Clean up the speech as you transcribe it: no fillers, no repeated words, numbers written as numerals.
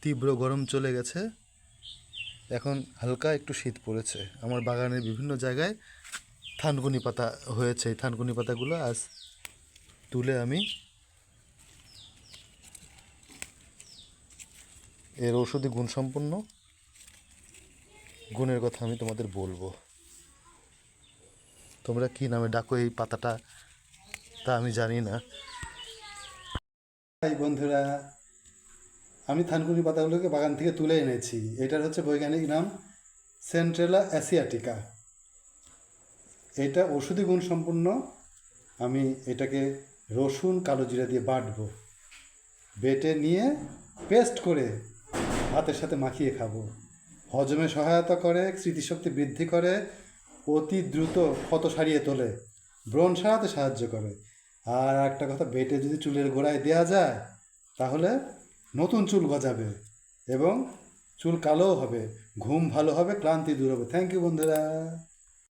তীব্র গরম চলে গেছে, এখন হালকা একটু শীত পড়েছে। আমার বাগানের বিভিন্ন জায়গায় থানকুনি পাতা হয়েছে। এই থানকুনি পাতাগুলো আজ তুলে আমি এর ঔষধি গুণসম্পন্ন গুণের কথা আমি তোমাদের বলবো। তোমরা কি নামে ডাকো এই পাতাটা তা আমি জানি না। হাই বন্ধুরা, আমি থানকুনি পাতাগুলোকে বাগান থেকে তুলে এনেছি। এটার হচ্ছে বৈজ্ঞানিক নাম সেন্ট্রেলা অ্যাসিয়াটিকা। এটা ঔষধি গুণ সম্পন্ন। আমি এটাকে রসুন কালো জিরা দিয়ে বাটবো, বেটে নিয়ে পেস্ট করে ভাতের সাথে মাখিয়ে খাবো। হজমে সহায়তা করে, স্মৃতিশক্তি বৃদ্ধি করে, অতি দ্রুত ক্ষত সারিয়ে তোলে, ব্রণ সারাতে সাহায্য করে। আর একটা কথা, বেটে যদি চুলের গোড়ায় দেওয়া যায় তাহলে নতুন চুল গজাবে এবং চুল কালোও হবে, ঘুম ভালো হবে, ক্লান্তি দূর হবে। থ্যাংক ইউ বন্ধুরা।